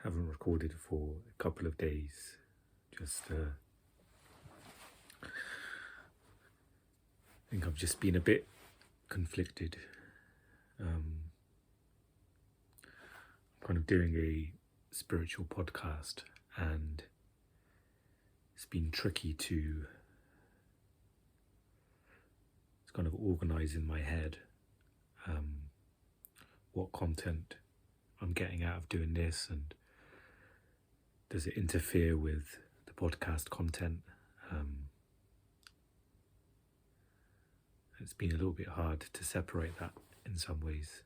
haven't recorded for a couple of days. Just, I think I've just been a bit conflicted. I'm kind of doing a spiritual podcast, and it's been tricky to kind of organise in my head what content I'm getting out of doing this, and does it interfere with the podcast content? It's been a little bit hard to separate that in some ways,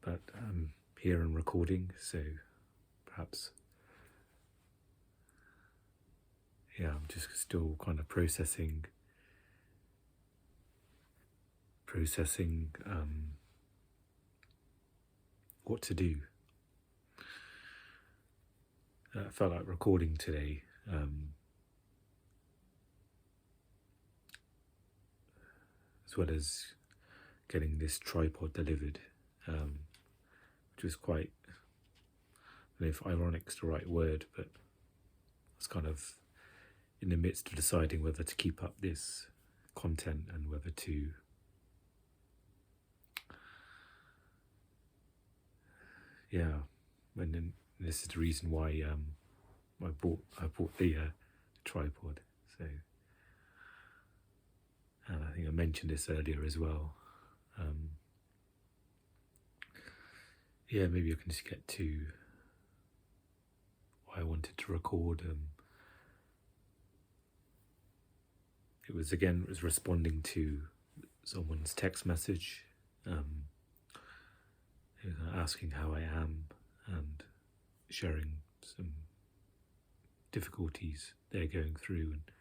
but I'm here and recording, so perhaps, I'm just still kind of processing what to do. I felt like recording today, as well as getting this tripod delivered, which was quite, I don't know if ironic's the right word, but I was kind of in the midst of deciding whether to keep up this content and whether to and then this is the reason why I bought the tripod. So, and I think I mentioned this earlier as well. Maybe I can just get to why I wanted to record. It was responding to someone's text message, asking how I am and sharing some difficulties they're going through, and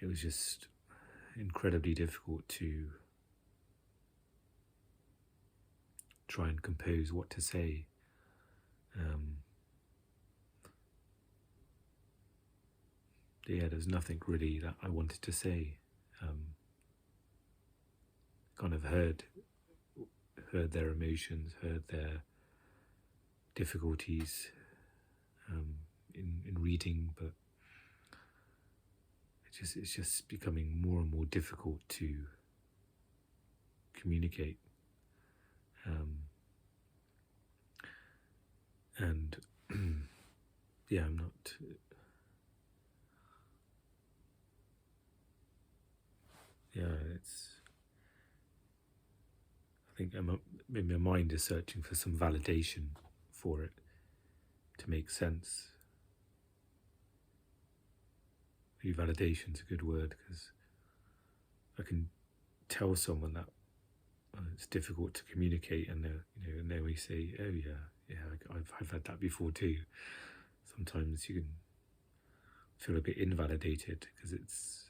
it was just incredibly difficult to try and compose what to say. There's nothing really that I wanted to say. Kind of heard their emotions, heard their difficulties in reading, but it's just becoming more and more difficult to communicate. And I'm not. I think maybe my mind is searching for some validation for it to make sense. Maybe validation's a good word, because I can tell someone that it's difficult to communicate, and they we say, "Oh yeah, I've had that before too." Sometimes you can feel a bit invalidated, because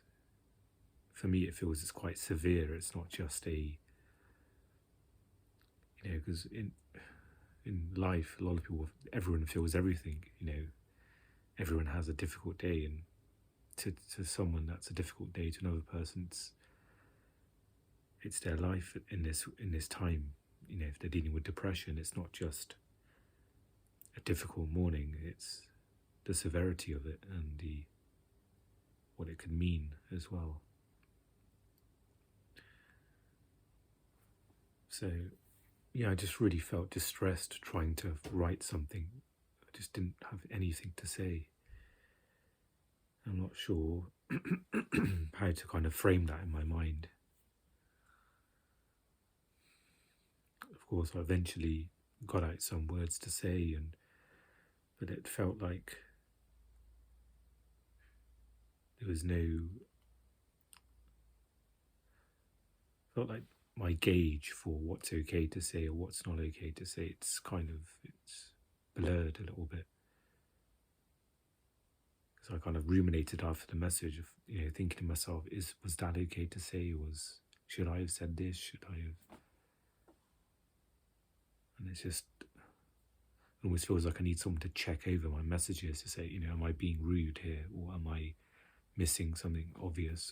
for me it feels it's quite severe. It's not just because in life, a lot of people, everyone feels everything. Everyone has a difficult day, and to someone that's a difficult day, to another person it's their life in this time. If they're dealing with depression, it's not just a difficult morning, it's the severity of it and what it could mean as well. So I just really felt distressed trying to write something. I just didn't have anything to say. I'm not sure how to kind of frame that in my mind. Of course, I eventually got out some words to say, but it felt like there was felt like my gauge for what's okay to say or what's not okay to say, it's blurred a little bit. So I kind of ruminated after the message of, thinking to myself, was that okay to say? Should I have said this? Should I have? And it almost feels like I need someone to check over my messages to say, am I being rude here, or am I missing something obvious?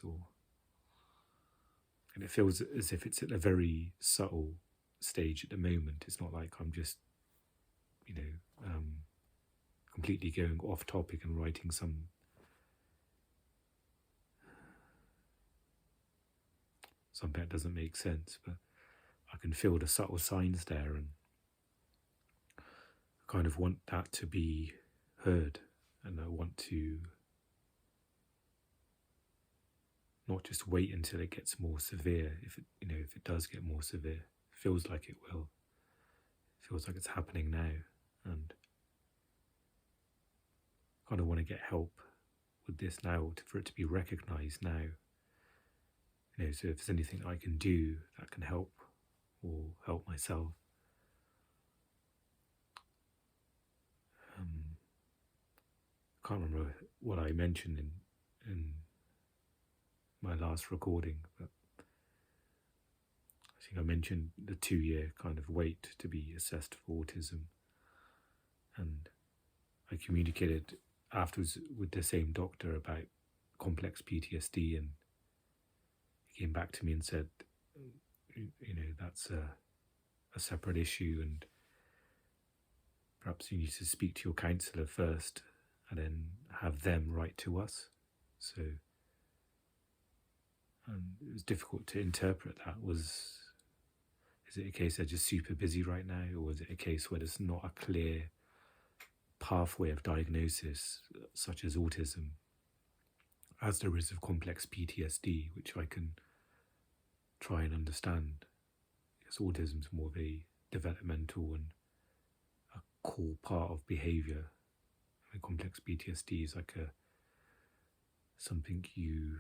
And it feels as if it's at a very subtle stage at the moment. It's not like I'm just completely going off topic and writing something that doesn't make sense, but I can feel the subtle signs there, and I kind of want that to be heard, and I want to not just wait until it gets more severe. If it does get more severe, it feels like it will. It feels like it's happening now, and I kind of want to get help with this now, for it to be recognised now. So if there's anything I can do that can help, or help myself. I can't remember what I mentioned in my last recording, but I think I mentioned the 2-year kind of wait to be assessed for autism, and I communicated afterwards with the same doctor about complex PTSD, and he came back to me and said, that's a separate issue, and perhaps you need to speak to your counsellor first and then have them write to us. So it was difficult to interpret that. Is it a case they're just super busy right now, or is it a case where there's not a clear pathway of diagnosis, such as autism, as there is of complex PTSD, which I can try and understand, because autism is more of a developmental and a core part of behaviour. And complex PTSD is like something you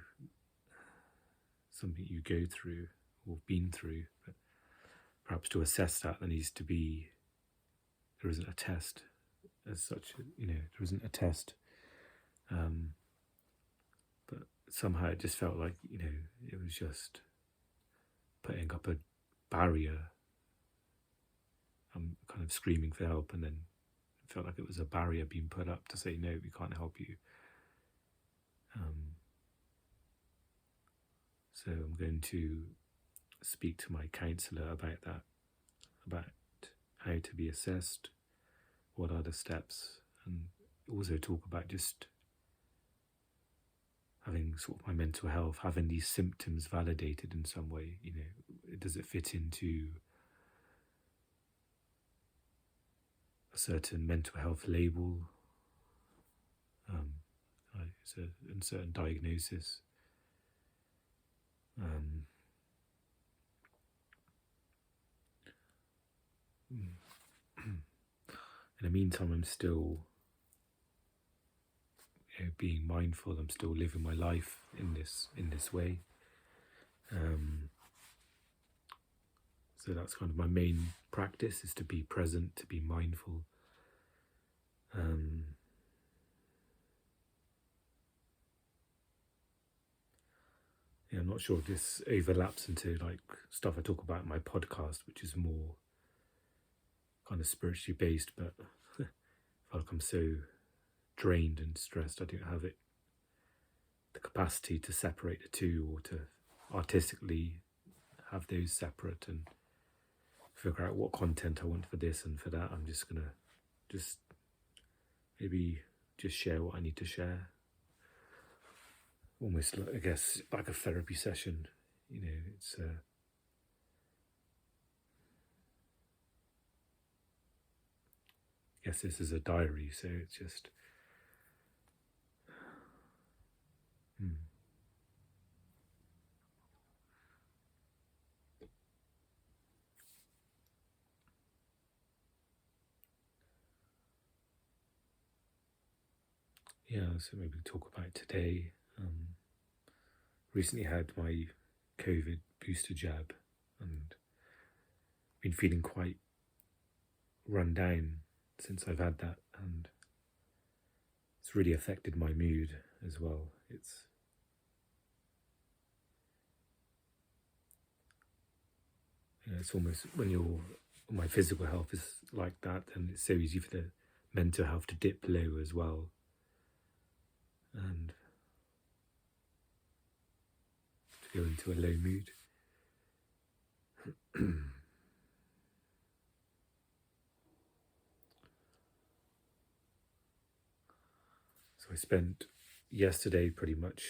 go through or been through, but perhaps to assess that there isn't a test as such. There isn't a test, but somehow it just felt like it was just putting up a barrier. I'm kind of screaming for help, and then it felt like it was a barrier being put up to say, no, we can't help you. So I'm going to speak to my counsellor about that, about how to be assessed, what are the steps, and also talk about just having sort of my mental health, having these symptoms validated in some way. Does it fit into a certain mental health label, it's a certain diagnosis. In the meantime, I'm still being mindful. I'm still living my life in this way. So that's kind of my main practice, is to be present, to be mindful. I'm not sure if this overlaps into like stuff I talk about in my podcast, which is more kind of spiritually based, but I feel like I'm so drained and stressed, I don't have the capacity to separate the two, or to artistically have those separate and figure out what content I want for this and for that. I'm just gonna maybe share what I need to share, almost I guess like a therapy session. It's I guess this is a diary, so it's just so maybe talk about today. Recently had my COVID booster jab, and been feeling quite run down since I've had that, and it's really affected my mood as well. It's almost, when my physical health is like that, and it's so easy for the mental health to dip low as well, and to go into a low mood. I spent yesterday pretty much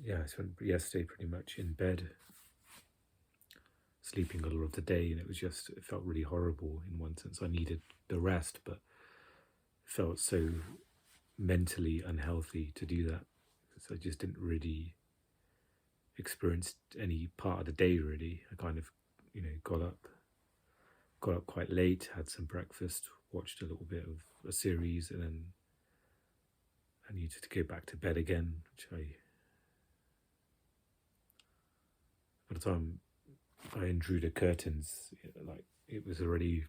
I spent yesterday pretty much in bed, sleeping a lot of the day, and it felt really horrible in one sense. I needed the rest, but it felt so mentally unhealthy to do that, so I just didn't really experience any part of the day really. I kind of, got up quite late, had some breakfast, watched a little bit of a series, and then I needed to go back to bed again, by the time I undrew the curtains, it was already,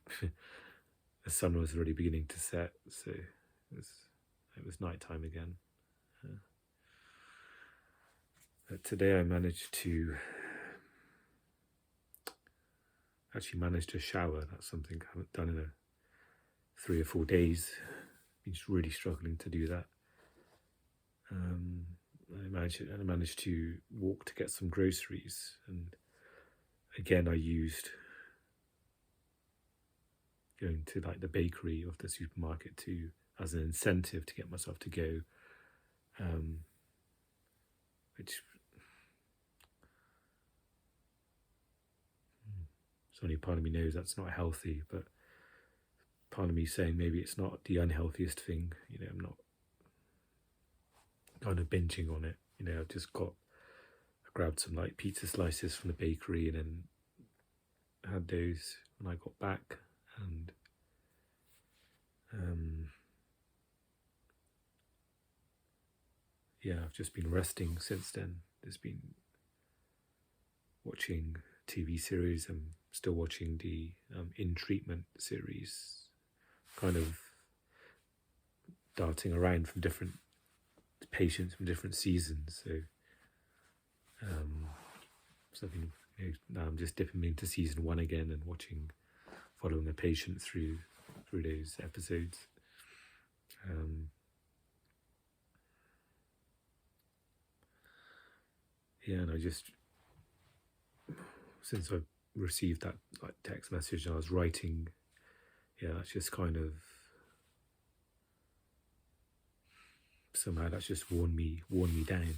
the sun was already beginning to set, so it was nighttime again. But today I managed to shower. That's something I haven't done in 3 or 4 days. Been just really struggling to do that. I managed to walk to get some groceries, and again I used going to the bakery of the supermarket as an incentive to get myself to go, which only part of me knows that's not healthy, but part of me saying maybe it's not the unhealthiest thing. I'm not kind of binging on it. I grabbed some pizza slices from the bakery and then had those when I got back, and I've just been resting since then. There's been watching TV series. I'm still watching the In Treatment series, kind of darting around from different patients from different seasons. So now I'm just dipping into season 1 again and following a patient through those episodes. And I just, since I received that text message and I was writing, that's just kind of, somehow that's just worn me down.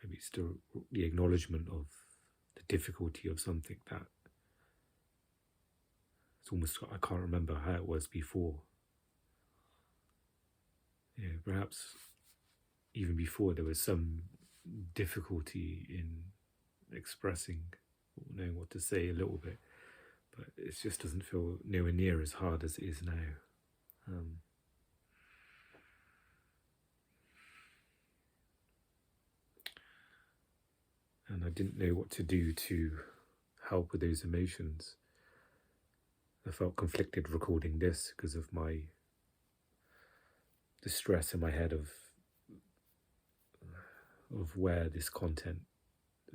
Maybe it's the acknowledgement of the difficulty of something that it's almost, I can't remember how it was before. Perhaps even before there was some difficulty in expressing or knowing what to say a little bit, but it just doesn't feel nowhere near as hard as it is now. And I didn't know what to do to help with those emotions. I felt conflicted recording this because of the stress in my head of where this content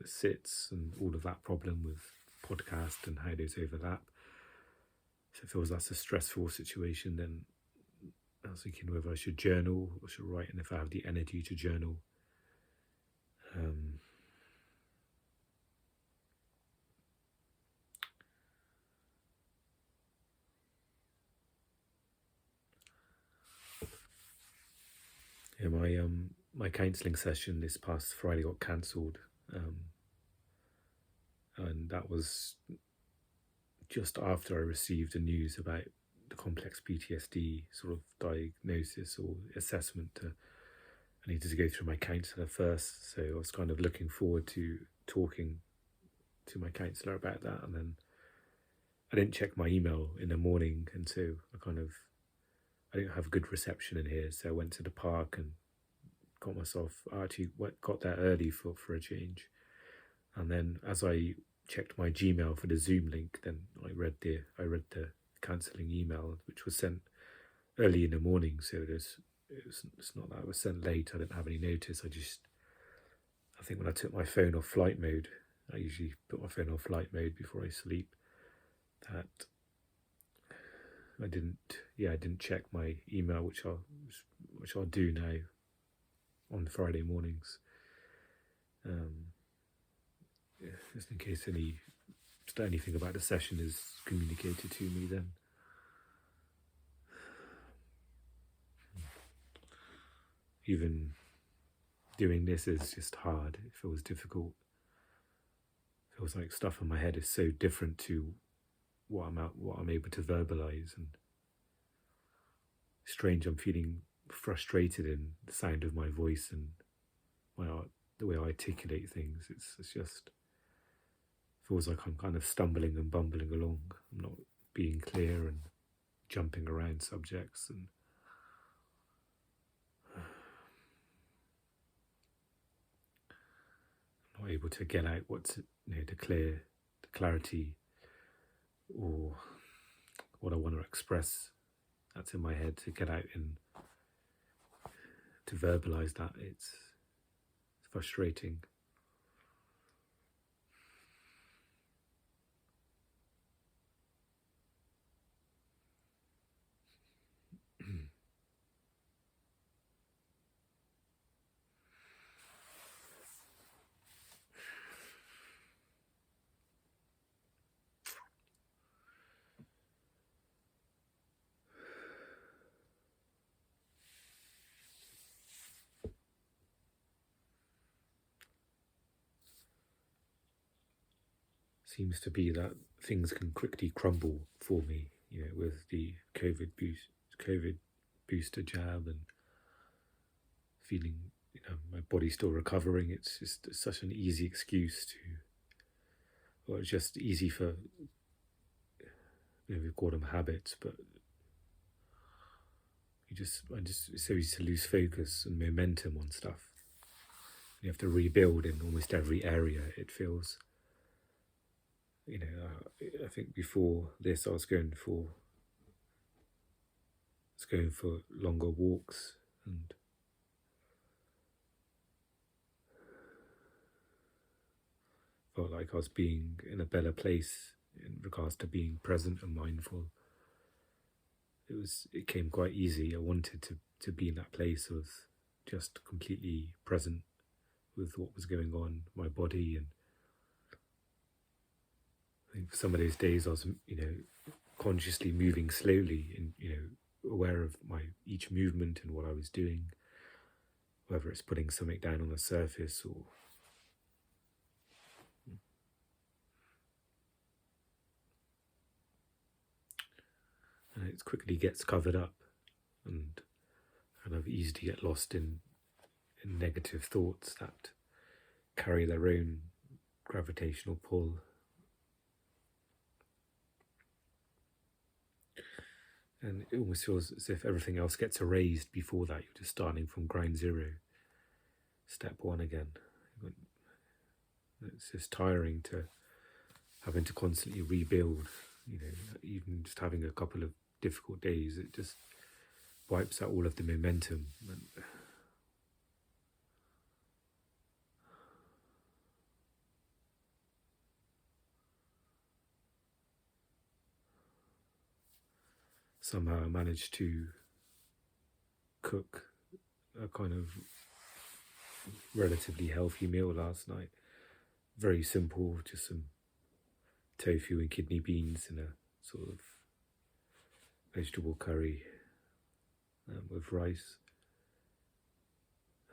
sits and all of that problem with podcast and how those overlap. So if it feels that's a stressful situation, then I was thinking whether I should journal or should write, and if I have the energy to journal. My counselling session this past Friday got cancelled, and that was just after I received the news about the complex PTSD sort of diagnosis or assessment. I needed to go through my counsellor first, so I was kind of looking forward to talking to my counsellor about that, and then I didn't check my email in the morning, and so I didn't have good reception in here, so I went to the park and got there early for a change. And then as I checked my Gmail for the Zoom link, then I read the cancelling email, which was sent early in the morning, so it's not that it was sent late. I didn't have any notice. I think when I took my phone off flight mode, I usually put my phone off flight mode before I sleep, that I didn't check my email, which I'll do now on Friday mornings, just in case any anything about the session is communicated to me then. Even doing this is just hard. It feels difficult. It feels like stuff in my head is so different to what I'm able to verbalize, and strange. I'm feeling frustrated in the sound of my voice and the way I articulate things. It's just feels like I'm kind of stumbling and bumbling along. I'm not being clear and jumping around subjects, and I'm not able to get out what's the clarity or what I want to express that's in my head, to get out and to verbalize that. It's frustrating. Seems to be that things can quickly crumble for me, with the COVID booster jab, and feeling, my body's still recovering. It's just such an easy excuse or it's just easy for, we call them habits, but it's so easy to lose focus and momentum on stuff. You have to rebuild in almost every area, it feels. I think before this I was going for longer walks, and felt like I was being in a better place in regards to being present and mindful. It came quite easy. I wanted to be in that place of just completely present with what was going on, my body. And I think for some of those days I was, consciously moving slowly and, aware of my each movement and what I was doing, whether it's putting something down on the surface or and it quickly gets covered up, and kind of easy to get lost in negative thoughts that carry their own gravitational pull. And it almost feels as if everything else gets erased before that. You're just starting from ground zero, step one again. It's just tiring to having to constantly rebuild, even just having a couple of difficult days. It just wipes out all of the momentum. And somehow I managed to cook a kind of relatively healthy meal last night. Very simple, just some tofu and kidney beans in a sort of vegetable curry with rice.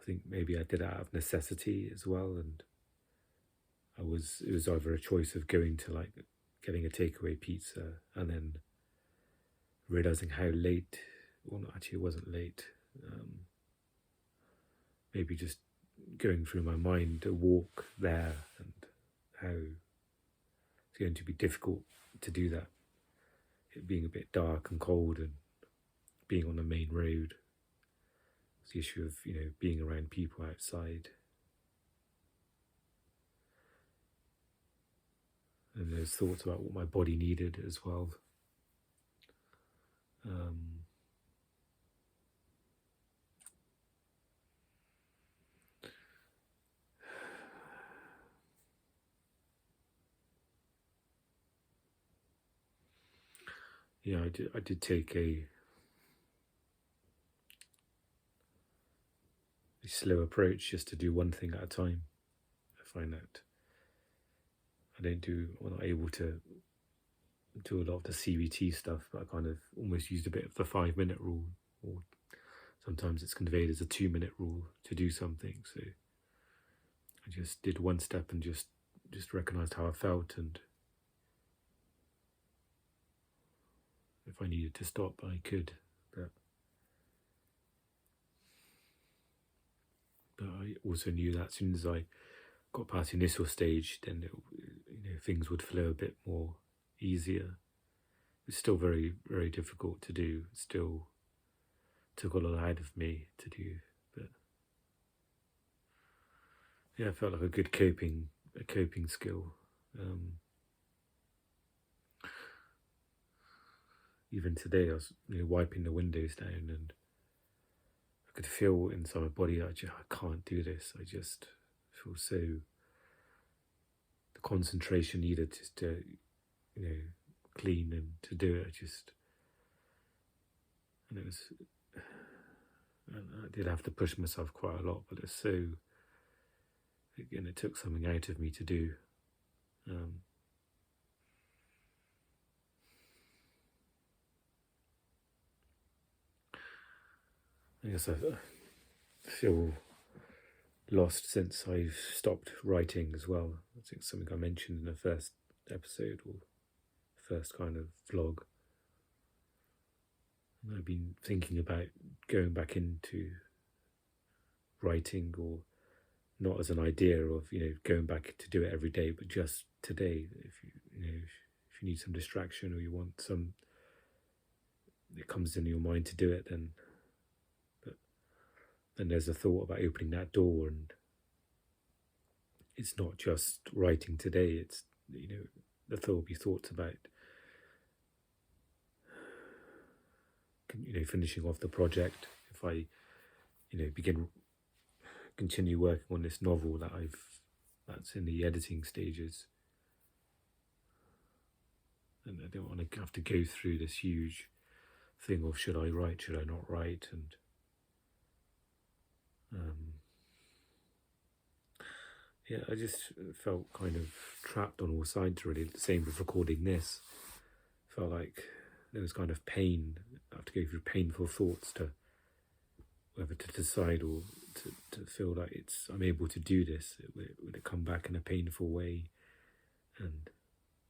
I think maybe I did it out of necessity as well, and it was either a choice of going to getting a takeaway pizza and then realizing how late, well, not actually, it wasn't late. Maybe just going through my mind a walk there and how it's going to be difficult to do that. It being a bit dark and cold and being on the main road. It's the issue of, being around people outside. And there's thoughts about what my body needed as well. I did take a slow approach, just to do one thing at a time. I find that I'm not able to do a lot of the CBT stuff, but I kind of almost used a bit of the 5-minute rule, or sometimes it's conveyed as a 2-minute rule to do something. So I just did one step and just recognized how I felt, and if I needed to stop, I could. But I also knew that as soon as I got past the initial stage, then things would flow a bit more easier. It's still very, very difficult to do. It still took a lot out of me to do, but yeah, it felt like a good coping skill. Even today, I was wiping the windows down, and I could feel inside my body I can't do this. I just feel so, the concentration needed just to clean and to do it. And it was, and I did have to push myself quite a lot, but it's so, again, it took something out of me to do. I guess I feel lost since I've stopped writing as well. I think something I mentioned in the first episode, or first kind of vlog. And I've been thinking about going back into writing, or not as an idea of going back to do it every day, but just today. If you need some distraction, or you want some, it comes in your mind to do it, then there's a thought about opening that door, and it's not just writing today. It's there will be thoughts about finishing off the project. If I continue working on this novel that's in the editing stages, and I don't want to have to go through this huge thing of should I write, should I not write, and I just felt kind of trapped on all sides, really. The same with recording this. Felt like there was kind of pain. I have to go through painful thoughts to whether to decide, or to feel like I'm able to do this. Would it come back in a painful way? And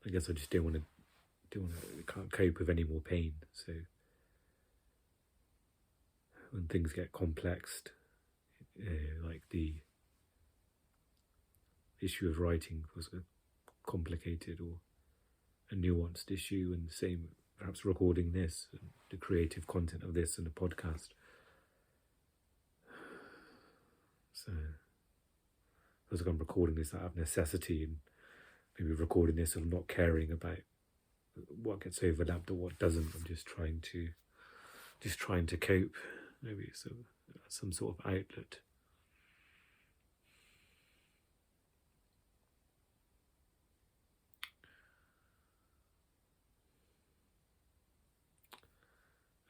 I guess I just can't cope with any more pain. So when things get complex, like the issue of writing was a complicated or a nuanced issue, and the same perhaps recording this, and the creative content of this and the podcast. So I was like, I'm recording this out of necessity, and maybe recording this of not caring about what gets overlapped or what doesn't. I'm just trying to cope. Maybe it's some sort of outlet.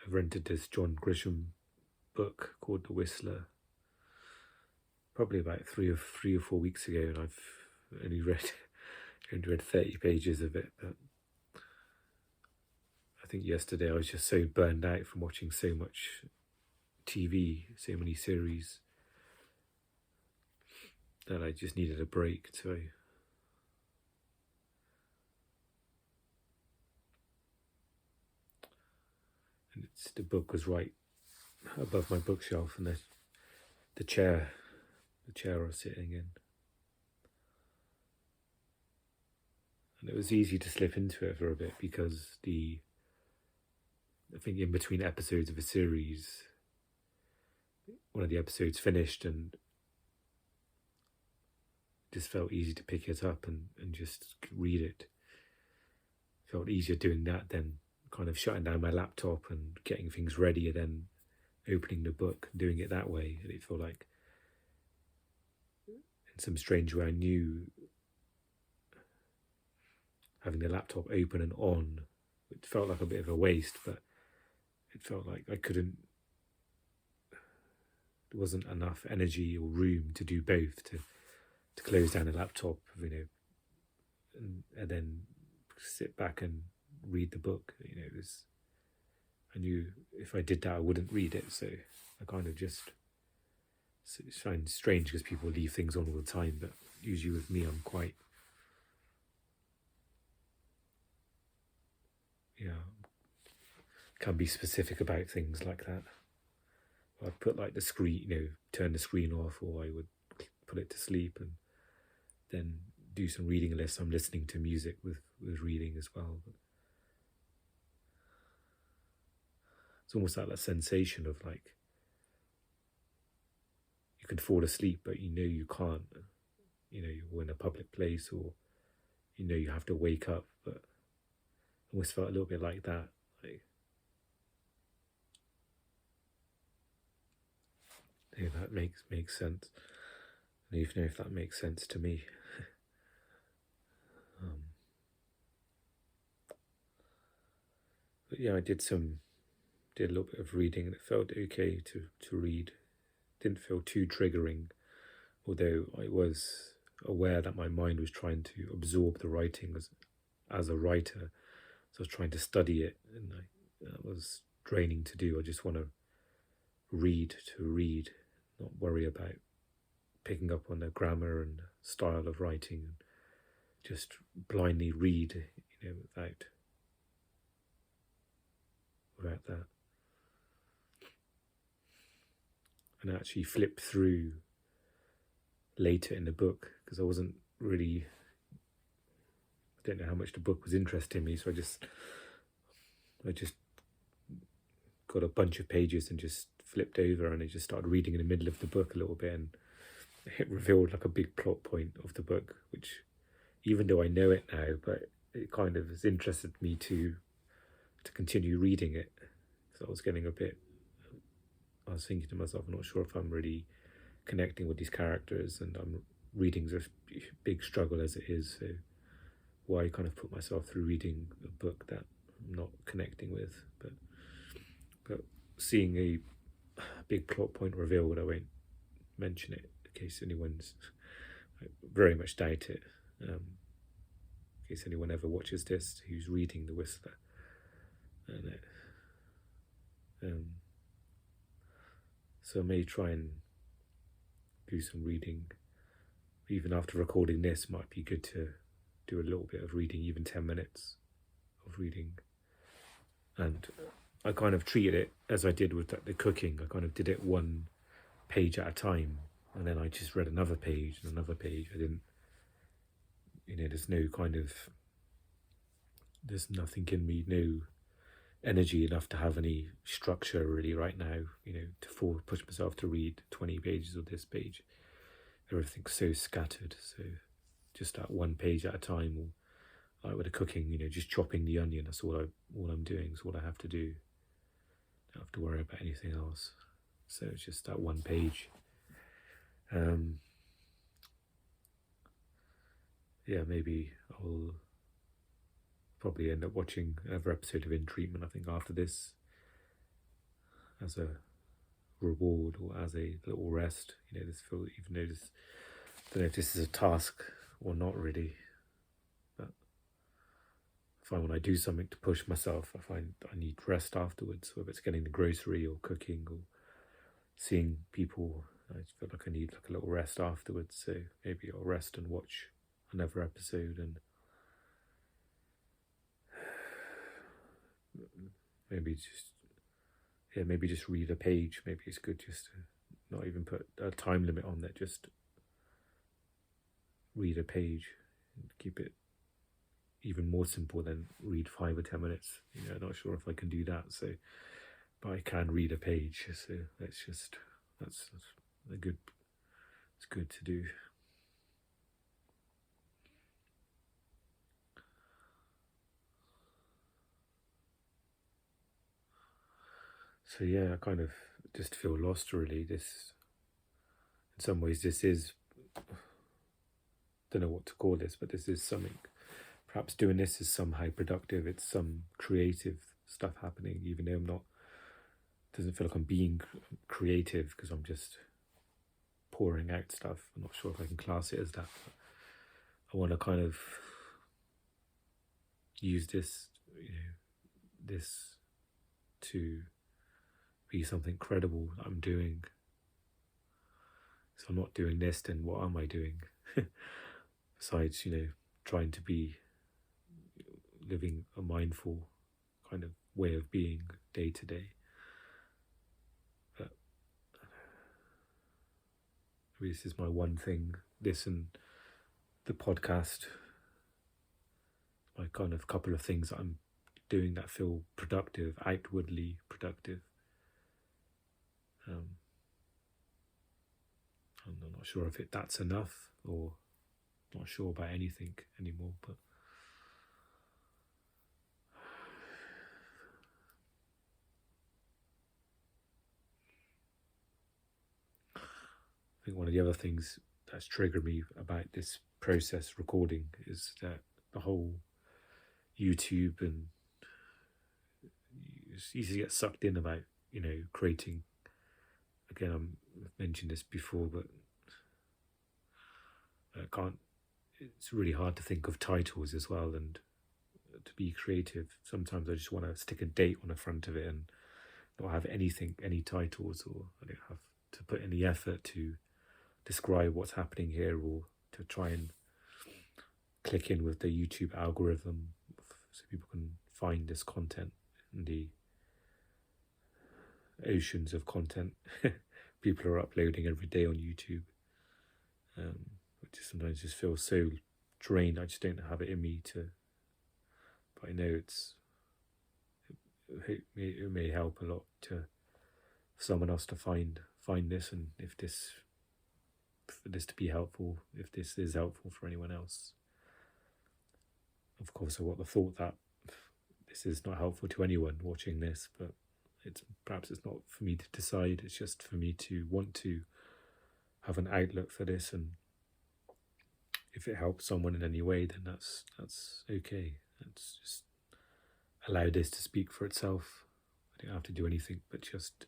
I've rented this John Grisham book called The Whistler probably about 3 or 4 weeks ago, and I've only read 30 pages of it. But I think yesterday I was just so burned out from watching so much TV, so many series, that I just needed a break. So and the book was right above my bookshelf, and the chair I was sitting in, and it was easy to slip into it for a bit, because I think in between episodes of a series, one of the episodes finished, and it just felt easy to pick it up and just read it. It felt easier doing that than kind of shutting down my laptop and getting things ready, and then opening the book, doing it that way. And it felt like, in some strange way, I knew having the laptop open and on, it felt like a bit of a waste, but it felt like there wasn't enough energy or room to do both, to close down a laptop, and then sit back and read the book. I knew if I did that, I wouldn't read it. So I kind of just, it sounds strange because people leave things on all the time, but usually with me, I'm quite, can be specific about things like that. I'd put like the screen, turn the screen off, or I would put it to sleep and then do some reading unless I'm listening to music with reading as well. But it's almost like that sensation of like, you can fall asleep, but you can't. You're in a public place, or you have to wake up, but I almost felt a little bit like that. Like, that makes sense. And even if that makes sense to me. But yeah, I did a little bit of reading, and it felt okay to read. Didn't feel too triggering, although I was aware that my mind was trying to absorb the writing as a writer. So I was trying to study it, and that was draining to do. I just want to read, not worry about picking up on the grammar and style of writing, and just blindly read, without that. And actually flip through later in the book, because I don't know how much the book was interesting me, so I just got a bunch of pages and just flipped over, and I just started reading in the middle of the book a little bit, and it revealed like a big plot point of the book, which, even though I know it now, but it kind of has interested me to continue reading it. So I was thinking to myself, I'm not sure if I'm really connecting with these characters, and reading's a big struggle as it is, so why kind of put myself through reading a book that I'm not connecting with. But seeing a big plot point revealed, I won't mention it in case anyone's, I very much doubt it, in case anyone ever watches this who's reading The Whistler. So I may try and do some reading. Even after recording this, might be good to do a little bit of reading, even 10 minutes of reading. And I kind of treated it as I did with the cooking. I kind of did it one page at a time, and then I just read another page and another page. I didn't, there's nothing in me, no energy enough to have any structure really right now, to push myself to read 20 pages of this page. Everything's so scattered, so just that one page at a time, or like with the cooking, just chopping the onion. That's all I'm doing. Is what I have to do. Don't have to worry about anything else. So it's just that one page. Maybe I'll probably end up watching another episode of In Treatment, I think, after this, as a reward or as a little rest. I don't know if this is a task or not really, but I find when I do something to push myself, I find I need rest afterwards, whether it's getting the grocery or cooking or seeing people. I just feel like I need like a little rest afterwards, so maybe I'll rest and watch another episode, and maybe just read a page. Maybe it's good just to not even put a time limit on that, just read a page and keep it even more simple than read 5 or 10 minutes. I'm not sure if I can do that, so, but I can read a page, so that's it's good to do. So yeah, I kind of just feel lost really. In some ways this is, don't know what to call this, but this is something, perhaps doing this is somehow productive. It's some creative stuff happening, even though doesn't feel like I'm being creative, because I'm just pouring out stuff. I'm not sure if I can class it as that, but I want to kind of use this, this to be something credible that I'm doing. So I'm not doing this, then what am I doing? Besides, trying to be living a mindful kind of way of being day to day. But this is my one thing. This and the podcast, my kind of couple of things that I'm doing that feel productive, outwardly productive. I'm not sure if that's enough, or not sure about anything anymore, but I think one of the other things that's triggered me about this process recording is that the whole YouTube, and it's easy to get sucked in about, creating, again, I've mentioned this before, but it's really hard to think of titles as well, and to be creative, sometimes I just want to stick a date on the front of it and not have any titles, or I don't have to put any effort to describe what's happening here, or to try and click in with the YouTube algorithm so people can find this content in the oceans of content people are uploading every day on YouTube. Which sometimes just feels so drained. I just don't have it in me to, but I know it may help a lot to someone else to find this, and for this to be helpful, if this is helpful for anyone else. Of course, I got the thought that this is not helpful to anyone watching this, but perhaps it's not for me to decide. It's just for me to want to have an outlet for this, and if it helps someone in any way, then that's okay. Let's just allow this to speak for itself. I don't have to do anything but just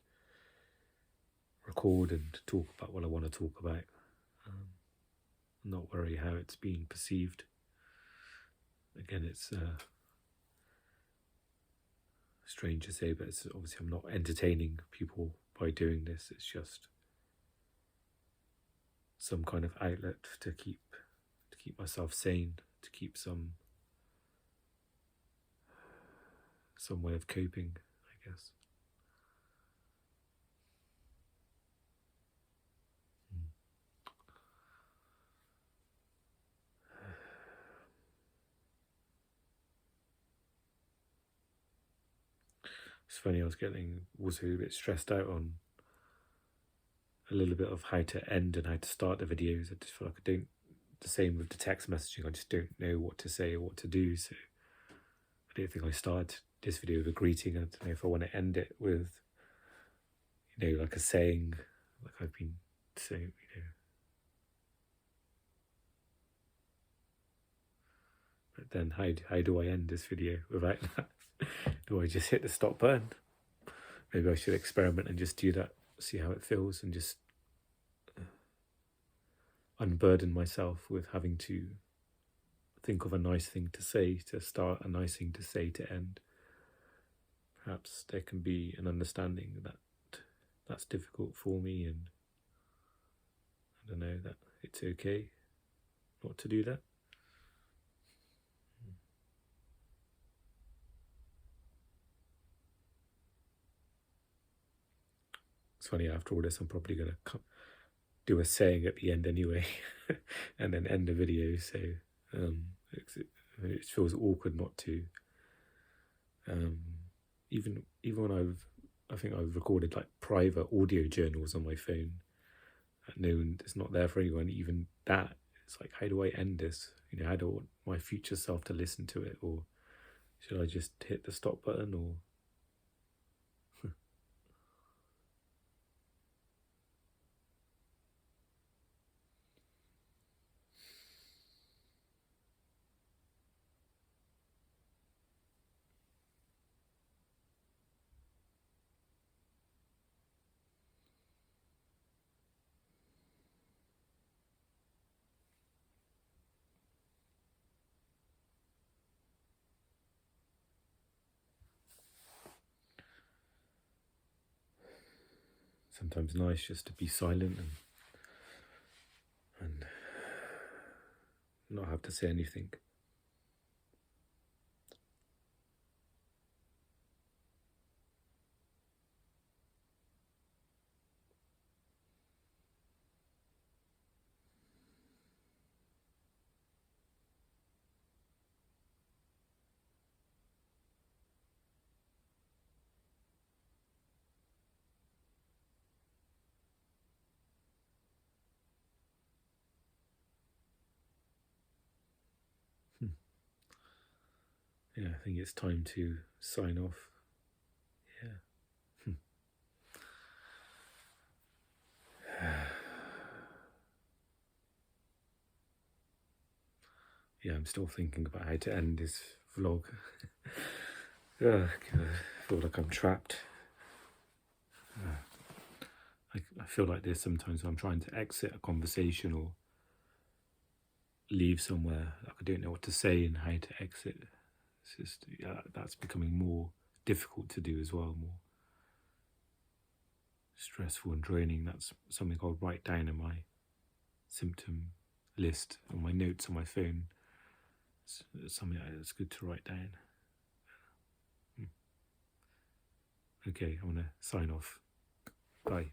record and talk about what I want to talk about. Not worry how it's being perceived. Again, it's strange to say, but it's obviously I'm not entertaining people by doing this. It's just some kind of outlet to keep myself sane, to keep some way of coping, I guess. It's funny, I was getting also a bit stressed out on a little bit of how to end and how to start the videos. I just feel like the same with the text messaging, I just don't know what to say or what to do. So I don't think I started this video with a greeting. I don't know if I want to end it with, like a saying, like I've been saying, But then how do I end this video without that? Do I just hit the stop button? Maybe I should experiment and just do that, see how it feels, and just unburden myself with having to think of a nice thing to say to start, a nice thing to say to end. Perhaps there can be an understanding that that's difficult for me, and I don't know, that it's okay not to do that. It's funny, after all this, I'm probably going to do a saying at the end anyway, and then end the video. So it feels awkward not to. Even when I think I've recorded like private audio journals on my phone. It's not there for anyone. Even that, it's like, how do I end this? How do I want my future self to listen to it, or should I just hit the stop button, or? sometimes nice just to be silent and not have to say anything. Yeah, I think it's time to sign off. Yeah. Yeah, I'm still thinking about how to end this vlog. I feel like I'm trapped. I feel like this sometimes when I'm trying to exit a conversation or leave somewhere, like I don't know what to say and how to exit. It's just, yeah, that's becoming more difficult to do as well, more stressful and draining. That's something I'll write down in my symptom list on my notes on my phone. It's something that's good to write down. Okay, I want to sign off. Bye.